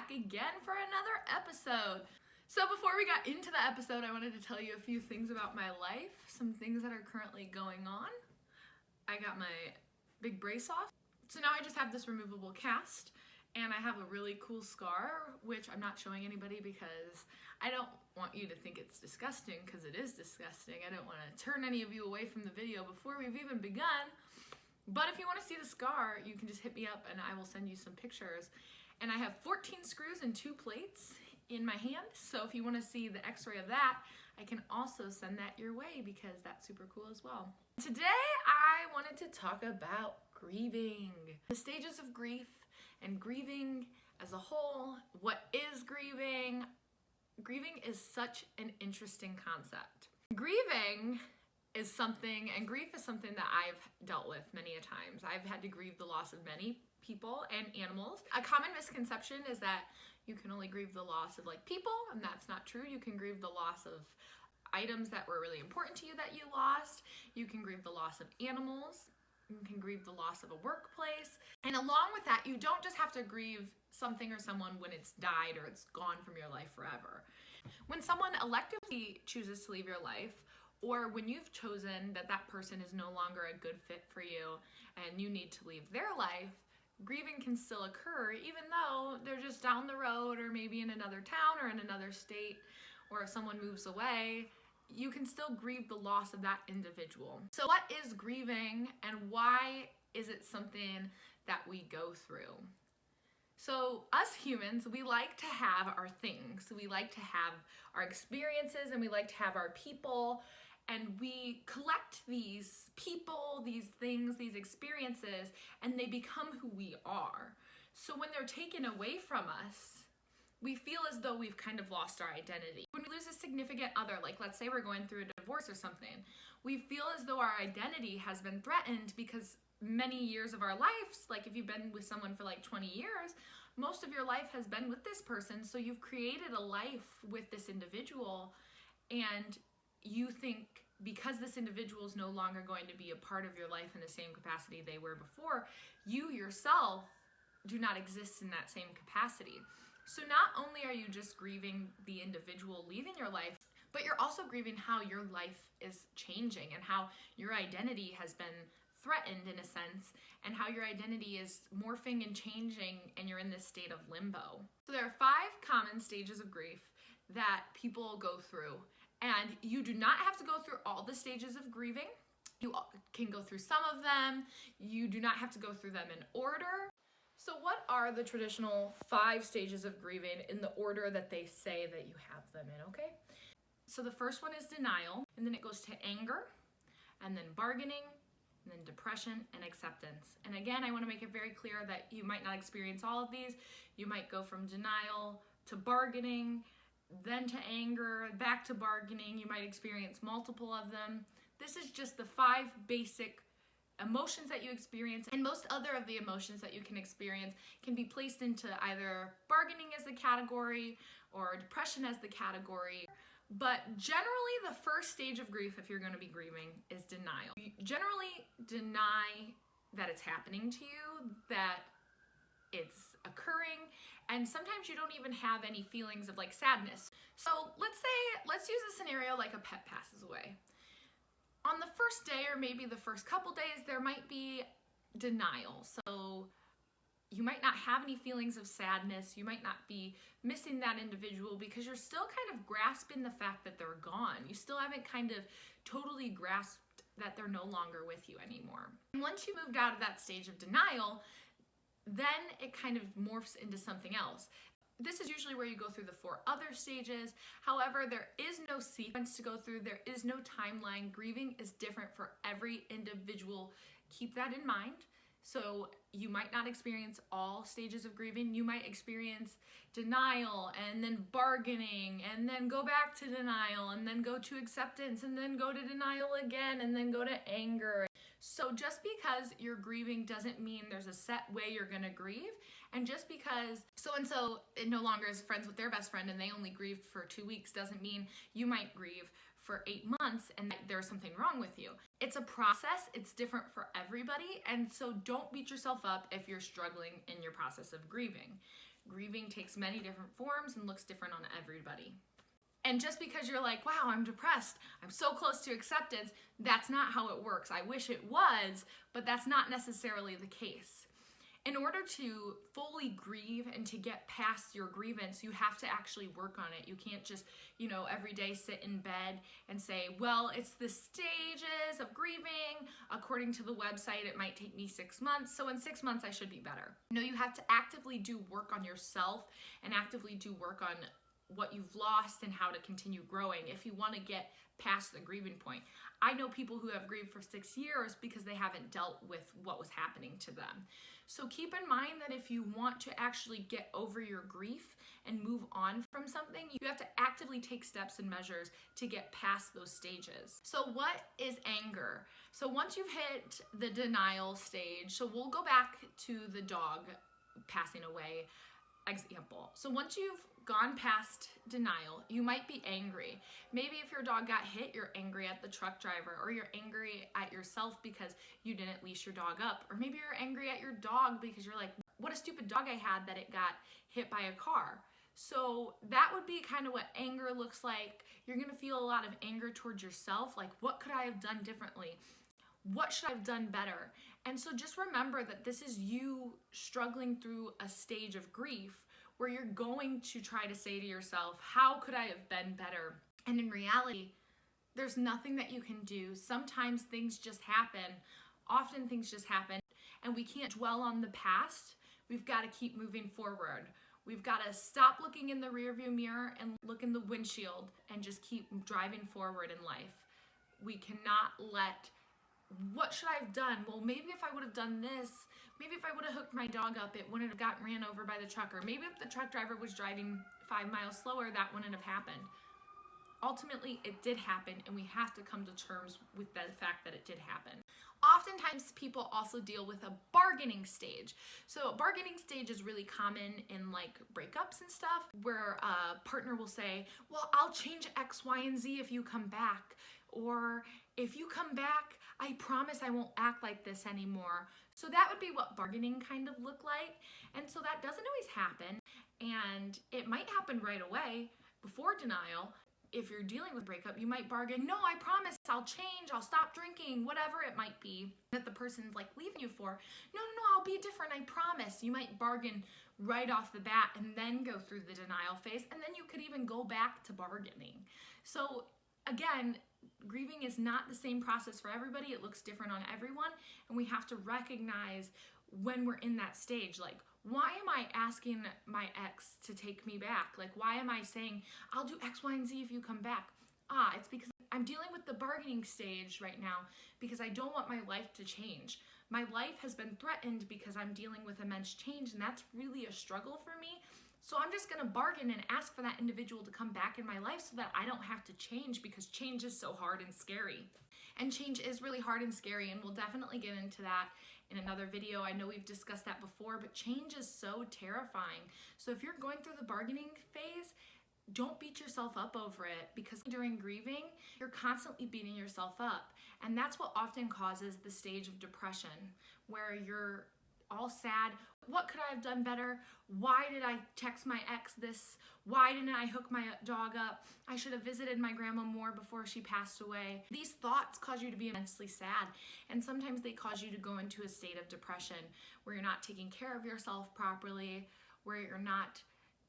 back again for another episode. So before we got into the episode, I wanted to tell you a few things about my life, some things that are currently going on. I got my big brace off. So now I just have this removable cast, and I have a really cool scar, which I'm not showing anybody because I don't want you to think it's disgusting, because it is disgusting. I don't want to turn any of you away from the video before we've even begun. But if you want to see the scar, you can just hit me up and I will send you some pictures. And I have 14 screws and 2 plates in my hand. So if you want to see the x-ray of that, I can also send that your way because that's super cool as well. Today, I wanted to talk about grieving. The stages of grief and grieving as a whole. What is grieving? Grieving is such an interesting concept. Grieving is something, and grief is something that I've dealt with many a times. I've had to grieve the loss of many people and animals. A common misconception is that you can only grieve the loss of people, and that's not true. You can grieve the loss of items that were really important to you that you lost. You can grieve the loss of animals. You can grieve the loss of a workplace. And along with that, you don't just have to grieve something or someone when it's died or it's gone from your life forever. When someone electively chooses to leave your life, or when you've chosen that that person is no longer a good fit for you and you need to leave their life, grieving can still occur even though they're just down the road or maybe in another town or in another state, or if someone moves away, you can still grieve the loss of that individual. So what is grieving and why is it something that we go through? So us humans, we like to have our things. We like to have our experiences and we like to have our people, and we collect these people, these things, these experiences, and they become who we are. So when they're taken away from us, we feel as though we've kind of lost our identity. When we lose a significant other, like let's say we're going through a divorce or something, we feel as though our identity has been threatened because many years of our lives, like if you've been with someone for 20 years, most of your life has been with this person. So you've created a life with this individual, and you think because this individual is no longer going to be a part of your life in the same capacity they were before, you yourself do not exist in that same capacity. So not only are you just grieving the individual leaving your life, but you're also grieving how your life is changing and how your identity has been threatened in a sense, and how your identity is morphing and changing, and you're in this state of limbo. So there are 5 common stages of grief that people go through, and you do not have to go through all the stages of grieving. You can go through some of them. You do not have to go through them in order. So what are the traditional 5 stages of grieving in the order that they say that you have them in, okay? So the first one is denial, and then it goes to anger, and then bargaining, and then depression and acceptance. And again, I want to make it very clear that you might not experience all of these. You might go from denial to bargaining, then to anger, back to bargaining. You might experience multiple of them. This is just the 5 basic emotions that you experience, and most other of the emotions that you can experience can be placed into either bargaining as the category or depression as the category. But generally, the first stage of grief, if you're going to be grieving, is denial. You generally deny that it's happening to you, that it's occurring, and sometimes you don't even have any feelings of sadness. So let's use a scenario like a pet passes away. On the first day, or maybe the first couple days, there might be denial. So you might not have any feelings of sadness. You might not be missing that individual because you're still kind of grasping the fact that they're gone. You still haven't kind of totally grasped that they're no longer with you anymore. And once you moved out of that stage of denial, then it kind of morphs into something else. This is usually where you go through the 4 other stages. However, there is no sequence to go through. There is no timeline. Grieving is different for every individual. Keep that in mind. So you might not experience all stages of grieving. You might experience denial and then bargaining and then go back to denial and then go to acceptance and then go to denial again and then go to anger. So just because you're grieving doesn't mean there's a set way you're gonna grieve. And just because so-and-so no longer is friends with their best friend and they only grieved for 2 weeks doesn't mean you might grieve for 8 months and there's something wrong with you. It's a process, it's different for everybody, and so don't beat yourself up if you're struggling in your process of grieving. Grieving takes many different forms and looks different on everybody. And just because you're like, wow, I'm depressed, I'm so close to acceptance, that's not how it works. I wish it was, but that's not necessarily the case. In order to fully grieve and to get past your grievance, you have to actually work on it. You can't just, every day sit in bed and say, well, it's the stages of grieving. According to the website, it might take me 6 months. So in 6 months, I should be better. No, you have to actively do work on yourself and actively do work on what you've lost and how to continue growing if you want to get past the grieving point. I know people who have grieved for 6 years because they haven't dealt with what was happening to them. So keep in mind that if you want to actually get over your grief and move on from something, you have to actively take steps and measures to get past those stages. So what is anger? So once you've hit the denial stage, so we'll go back to the dog passing away example. So once you've gone past denial, you might be angry. Maybe if your dog got hit, you're angry at the truck driver, or you're angry at yourself because you didn't leash your dog up, or maybe you're angry at your dog because you're like, what a stupid dog I had that it got hit by a car. So that would be kind of what anger looks like. You're gonna feel a lot of anger towards yourself, like what could I have done differently? What should I have done better? And so just remember that this is you struggling through a stage of grief where you're going to try to say to yourself, how could I have been better? And in reality, there's nothing that you can do. Sometimes things just happen. Often things just happen. And we can't dwell on the past. We've got to keep moving forward. We've got to stop looking in the rearview mirror and look in the windshield and just keep driving forward in life. We cannot let, what should I have done? Well, maybe if I would have done this, maybe if I would have hooked my dog up, it wouldn't have gotten ran over by the truck. Or maybe if the truck driver was driving 5 miles slower, that wouldn't have happened. Ultimately, it did happen, and we have to come to terms with the fact that it did happen. Oftentimes, people also deal with a bargaining stage. So a bargaining stage is really common in like breakups and stuff, where a partner will say, well, I'll change X, Y, and Z if you come back. Or if you come back, I promise I won't act like this anymore. So that would be what bargaining kind of look like. And so that doesn't always happen. And it might happen right away before denial. If you're dealing with breakup, you might bargain, no, I promise I'll change, I'll stop drinking, whatever it might be that the person's like leaving you for. No, I'll be different, I promise. You might bargain right off the bat and then go through the denial phase, and then you could even go back to bargaining. So again, grieving is not the same process for everybody. It looks different on everyone, and we have to recognize when we're in that stage, like, why am I asking my ex to take me back? Like, why am I saying, I'll do X, Y, and Z if you come back? It's because I'm dealing with the bargaining stage right now because I don't want my life to change. My life has been threatened because I'm dealing with immense change, and that's really a struggle for me. So I'm just gonna bargain and ask for that individual to come back in my life so that I don't have to change, because change is so hard and scary. And change is really hard and scary, and we'll definitely get into that in another video. I know we've discussed that before, but change is so terrifying. So if you're going through the bargaining phase, don't beat yourself up over it, because during grieving, you're constantly beating yourself up. And that's what often causes the stage of depression, where you're all sad. What could I have done better? Why did I text my ex this? Why didn't I hook my dog up? I should have visited my grandma more before she passed away. These thoughts cause you to be immensely sad, and sometimes they cause you to go into a state of depression where you're not taking care of yourself properly, where you're not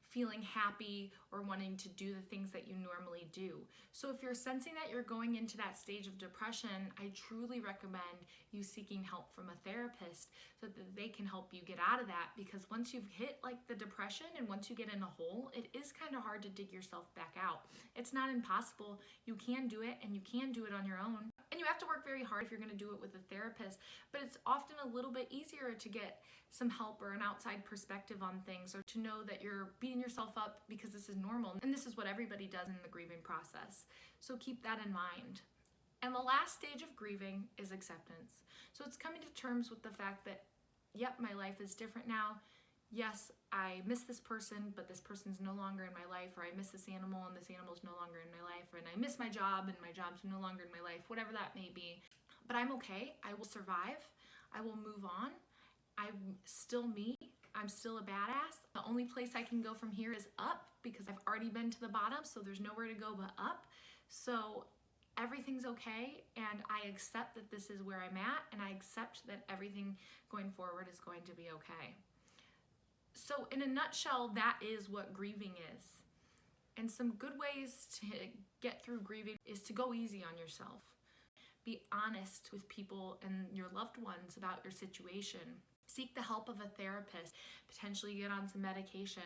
feeling happy or wanting to do the things that you normally do. So if you're sensing that you're going into that stage of depression, I truly recommend you seeking help from a therapist so that they can help you get out of that, because once you've hit like the depression and once you get in a hole, it is kind of hard to dig yourself back out. It's not impossible. You can do it, and you can do it on your own. And you have to work very hard if you're going to do it with a therapist, but it's often a little bit easier to get some help or an outside perspective on things, or to know that you're beating yourself up because this is normal, and this is what everybody does in the grieving process. So keep that in mind. And the last stage of grieving is acceptance. So it's coming to terms with the fact that, yep, my life is different now. Yes, I miss this person, but this person's no longer in my life, or I miss this animal and this animal's no longer in my life, and I miss my job and my job's no longer in my life, whatever that may be. But I'm okay. I will survive. I will move on. I'm still me. I'm still a badass. The only place I can go from here is up because I've already been to the bottom, so there's nowhere to go but up. So everything's okay, and I accept that this is where I'm at, and I accept that everything going forward is going to be okay. So in a nutshell, that is what grieving is. And some good ways to get through grieving is to go easy on yourself. Be honest with people and your loved ones about your situation. Seek the help of a therapist, potentially get on some medication.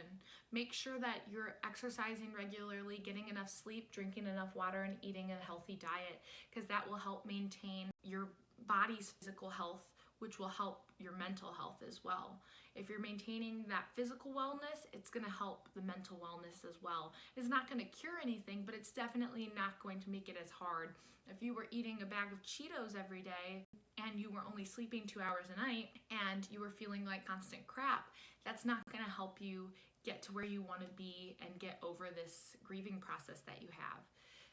Make sure that you're exercising regularly, getting enough sleep, drinking enough water, and eating a healthy diet, because that will help maintain your body's physical health, which will help your mental health as well. If you're maintaining that physical wellness, it's gonna help the mental wellness as well. It's not gonna cure anything, but it's definitely not going to make it as hard. If you were eating a bag of Cheetos every day and you were only sleeping 2 hours a night and you were feeling like constant crap, that's not gonna help you get to where you wanna be and get over this grieving process that you have.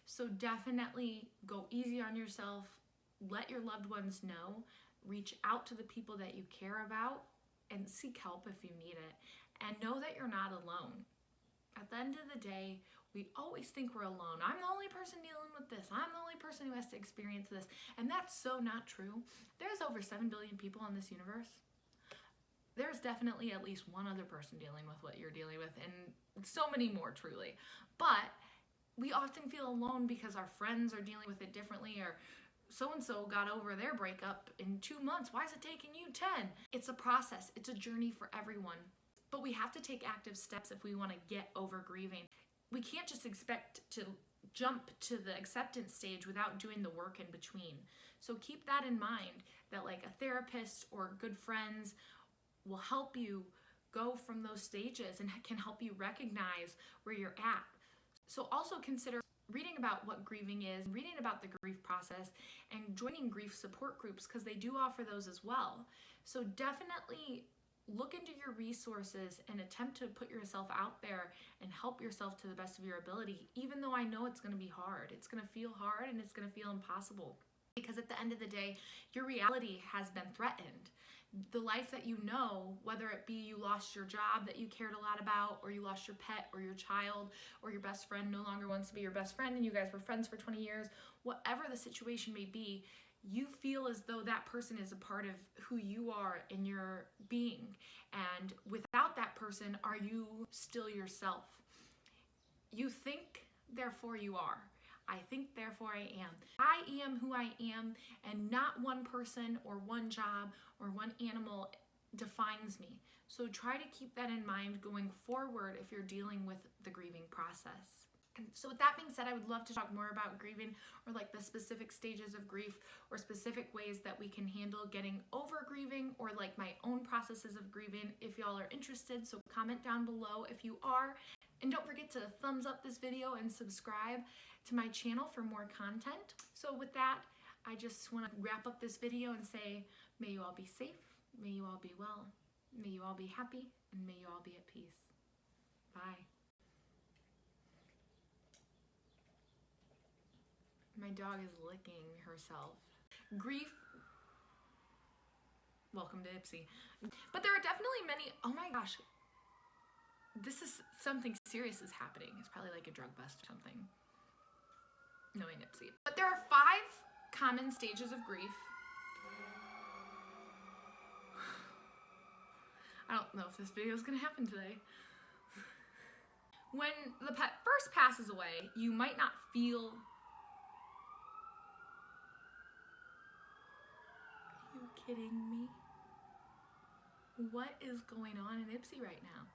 So definitely go easy on yourself, let your loved ones know, reach out to the people that you care about, and seek help if you need it. And know that you're not alone. At the end of the day, we always think we're alone. I'm the only person dealing with this. I'm the only person who has to experience this. And that's so not true. There's over 7 billion people in this universe. There's definitely at least one other person dealing with what you're dealing with, and so many more, truly. But we often feel alone because our friends are dealing with it differently, or so-and-so got over their breakup in 2 months. Why is it taking you 10? It's a process. It's a journey for everyone. But we have to take active steps if we want to get over grieving. We can't just expect to jump to the acceptance stage without doing the work in between. So keep that in mind, that like a therapist or good friends will help you go from those stages and can help you recognize where you're at. So also consider reading about what grieving is, reading about the grief process, and joining grief support groups, because they do offer those as well. So definitely look into your resources and attempt to put yourself out there and help yourself to the best of your ability, even though I know it's going to be hard. It's going to feel hard and it's going to feel impossible, because at the end of the day, your reality has been threatened. The life that you know, whether it be you lost your job that you cared a lot about, or you lost your pet or your child, or your best friend no longer wants to be your best friend and you guys were friends for 20 years, whatever the situation may be, you feel as though that person is a part of who you are in your being. And without that person, are you still yourself? You think, therefore you are. I think, therefore I am. I am who I am, and not one person or one job or one animal defines me. So try to keep that in mind going forward if you're dealing with the grieving process. And so with that being said, I would love to talk more about grieving, or like the specific stages of grief, or specific ways that we can handle getting over grieving, or like my own processes of grieving if y'all are interested. So comment down below if you are. And don't forget to thumbs up this video and subscribe to my channel for more content. So with that, I just want to wrap up this video and say, may you all be safe, may you all be well, may you all be happy, and may you all be at peace. Bye. My dog is licking herself. Grief. Welcome to Ipsy. But there are definitely many, oh my gosh, this is something serious is happening. It's probably like a drug bust or something. Knowing Ipsy. But there are 5 common stages of grief. I don't know if this video is gonna happen today. When the pet first passes away, you might not feel. Are you kidding me? What is going on in Ipsy right now?